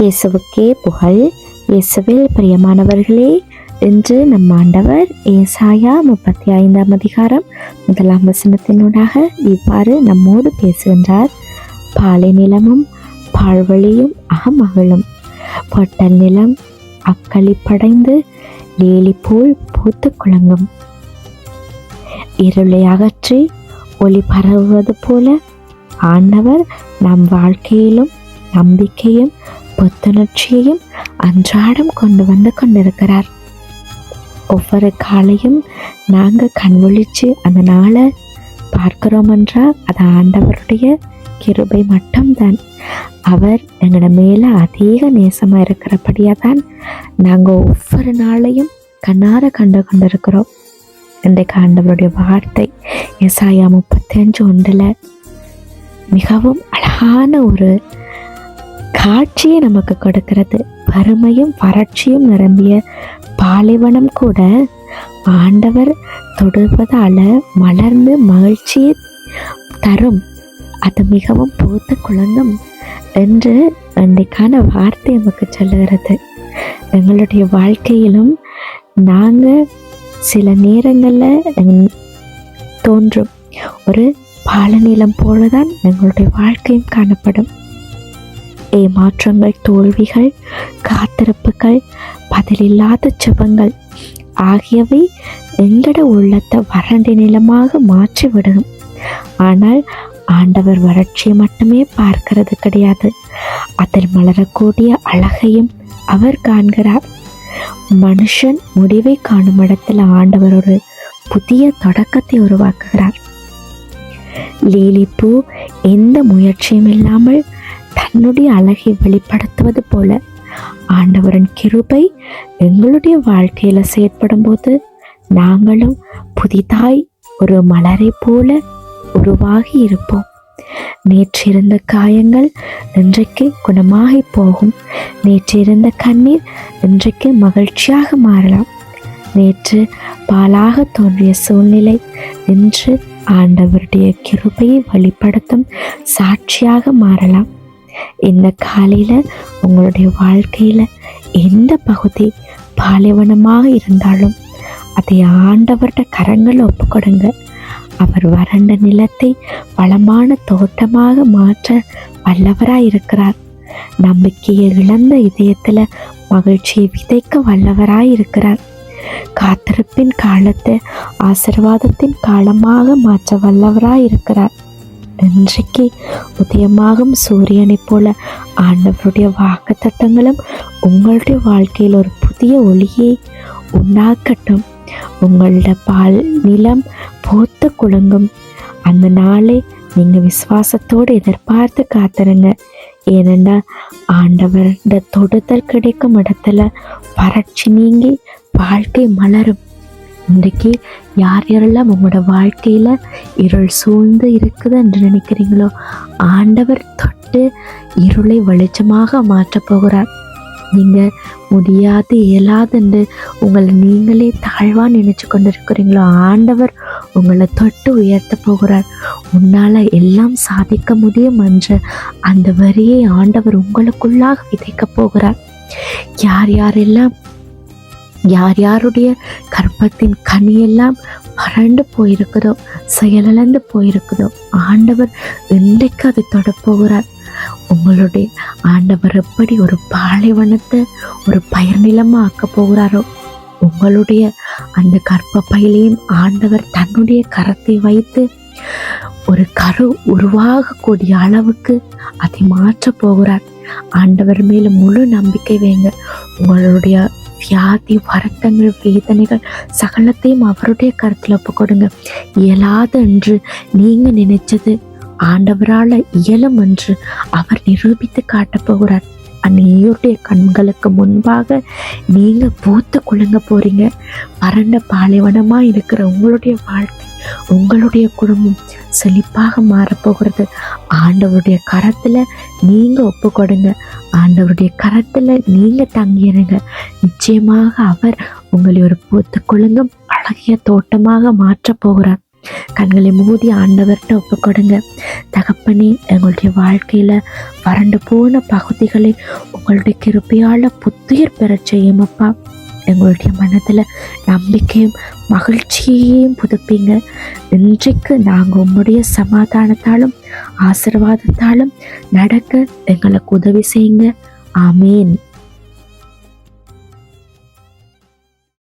இயேசுவுக்கே புகழ். இயேசுவில் பிரியமானவர்களே, இன்று நம் ஆண்டவர் ஏசாயா 35 அதிகாரம் 1 வசனத்தினூடாக இவ்வாறு நம்மோடு பேசுகின்றார். பாலை நிலமும் பால்வழியும் அகமகளும், பொட்டல் நிலம் அக்களி படைந்து லேலி போல் பூத்து குலங்கும். இருளை அகற்றி ஒளி பரவுவது போல ஆண்டவர் நம் வாழ்க்கையிலும் நம்பிக்கையும் புத்துணர்ச்சியையும் அன்றாடம் கொண்டு வந்து கொண்டிருக்கிறார். ஒவ்வொரு காலையும் நாங்கள் கண்விழிச்சு அந்த நாளை பார்க்கிறோம் என்றால் அது ஆண்டவருடைய கிருபை மட்டும்தான். அவர் எங்களோட மேலே அதிக நேசமாக இருக்கிறபடியாக தான் நாங்கள் ஒவ்வொரு நாளையும் கண்ணார கண்டு கொண்டிருக்கிறோம். இன்றைக்கு ஆண்டவருடைய வார்த்தை ஏசாயா 35:1 மிகவும் அழகான ஒரு காட்சியை நமக்கு கொடுக்கிறது. வறுமையும் வறட்சியும் நிரம்பிய பாலைவனம் கூட ஆண்டவர் தொடுவதால மலர்ந்து மகிழ்ச்சியை தரும், அது மிகவும் பூத்து குலங்கும் என்று அன்றைக்கான வார்த்தை நமக்கு சொல்லுகிறது. எங்களுடைய வாழ்க்கையிலும் நாங்கள் சில நேரங்களில் தோன்றும் ஒரு பாலநிலம் போலதான் எங்களுடைய வாழ்க்கையும் காணப்படும். ஏமாற்றங்கள், தோல்விகள், காத்திருப்புகள், பதிலில்லாத ஜெபங்கள் ஆகியவை எங்கட உள்ளத்தை வறண்ட நிலமாக மாற்றிவிடும். ஆனால் ஆண்டவர் வறட்சியை மட்டுமே பார்க்கிறது கிடையாது, அதில் மலரக்கூடிய அழகையும் அவர் காண்கிறார். மனுஷன் முடிவை காணும் இடத்துல ஆண்டவர் ஒரு புதிய தொடக்கத்தை உருவாக்குகிறார். லீலி பூ எந்த முயற்சியும் இல்லாமல் தன்னுடைய அழகை வெளிப்படுத்துவது போல ஆண்டவரின் கிருபை எங்களுடைய வாழ்க்கையில செயற்படும் போது நாங்களும் புதிதாய் ஒரு மலரை போல உருவாகி இருப்போம். நேற்றிருந்த காயங்கள் இன்றைக்கு குணமாகி போகும். நேற்றிருந்த கண்ணீர் இன்றைக்கு மகிழ்ச்சியாக மாறலாம். நேற்று பாலாக தோன்றிய சூழ்நிலை இன்று ஆண்டவருடைய கிருபையை வெளிப்படுத்தும் சாட்சியாக மாறலாம். இந்த காலையில உங்களுடைய வாழ்க்கையில எந்த பகுதி பாலைவனமாக இருந்தாலும் அதை ஆண்டவர்கிட்ட கரங்களை ஒப்புக்கொடுங்க. அவர் வறண்ட நிலத்தை வளமான தோட்டமாக மாற்ற வல்லவராய் இருக்கிறார். நம்பிக்கையை இழந்த இதயத்துல மகிழ்ச்சியை விதைக்க வல்லவராய் இருக்கிறார். காத்திருப்பின் காலத்தை ஆசீர்வாதத்தின் காலமாக மாற்ற வல்லவராய் இருக்கிறார். இன்றைக்கு உதயமாகும் சூரியனை போல ஆண்டவருடைய வாக்குத்தத்தங்களும் உங்களுடைய வாழ்க்கையில் ஒரு புதிய ஒளியை உண்டாக்கட்டும். உங்களோட பால் நிலம் பூத்து குலுங்கும். அந்த நாளை நீங்க விசுவாசத்தோடு எதிர்பார்த்து காத்துருங்க. ஏனென்றால் ஆண்டவருடைய தொடுதல் கிடைக்கும் இடத்துல வறட்சி நீங்கி வாழ்க்கை மலரும். இன்றைக்கு யார் யாரெல்லாம் உங்களோட வாழ்க்கையில இருள் சூழ்ந்து இருக்குது என்று நினைக்கிறீங்களோ ஆண்டவர் தொட்டு இருளை வெளிச்சமாக மாற்றப் போகிறார். நீங்க முடியாது இயலாது என்று உங்களை நீங்களே தாழ்வா நினைச்சு கொண்டிருக்கிறீங்களோ ஆண்டவர் உங்களை தொட்டு உயர்த்த போகிறார். உன்னால எல்லாம் சாதிக்க முடியும் என்ற அந்த வரியை ஆண்டவர் உங்களுக்குள்ளாக விதைக்க போகிறார். யார் யாருடைய கர்ப்பத்தின் கனியெல்லாம் வறண்டு போயிருக்குதோ, செயலிழந்து போயிருக்குதோ ஆண்டவர் இன்றைக்கு அதை தொடப்போகிறார். உங்களுடைய ஆண்டவர் எப்படி ஒரு பாலைவனத்தை ஒரு பயிர் நிலமாக ஆக்க போகிறாரோ உங்களுடைய அந்த கர்ப்ப பையிலையும் ஆண்டவர் தன்னுடைய கரத்தை வைத்து ஒரு கரு உருவாகக்கூடிய அளவுக்கு அதை மாற்ற போகிறார். ஆண்டவர் மேல முழு நம்பிக்கை வைங்க. உங்களுடைய வியாதி, வருத்தங்கள், வேதனைகள் சகலத்தையும் அவருடைய கருத்தில் ஒப்புக்கொடுங்க. இயலாது என்று நீங்க நினைச்சது ஆண்டவரால் இயலும் என்று அவர் நிரூபித்து காட்டப் போகிறார். அந்நியுடைய கண்களுக்கு முன்பாக நீங்க பூத்து குலுங்க போறீங்க. வறண்ட பாலைவனமா இருக்கிற உங்களுடைய வாழ்க்கை, உங்களுடைய குடும்பம் செழிப்பாக மாறப்போகிறது. ஆண்டவருடைய கரத்துல நீங்க ஒப்பு கொடுங்க. ஆண்டவருடைய கரத்துல நீங்க தங்கியிருங்க. நிச்சயமாக அவர் உங்களை ஒரு பூத்து குலுங்கும் அழகிய தோட்டமாக மாற்றப் போகிறார். கண்களை மூடி ஆண்டவர்கிட்ட ஒப்பு கொடுங்க. தகப்பனே, எங்களுடைய வாழ்க்கையில வறண்டு போன பகுதிகளை உங்களுடைய கிருபையால புத்துயிர் பெறச் செய்யும் அப்பா. எங்களுடைய மனதில் நம்பிக்கையும் மகிழ்ச்சியையும் புதுப்பிங்க. இன்றைக்கு நாங்கள் உம்முடைய சமாதானத்தாலும் ஆசீர்வாதத்தாலும் நடக்க எங்களுக்கு உதவி செய்யுங்க. ஆமேன்.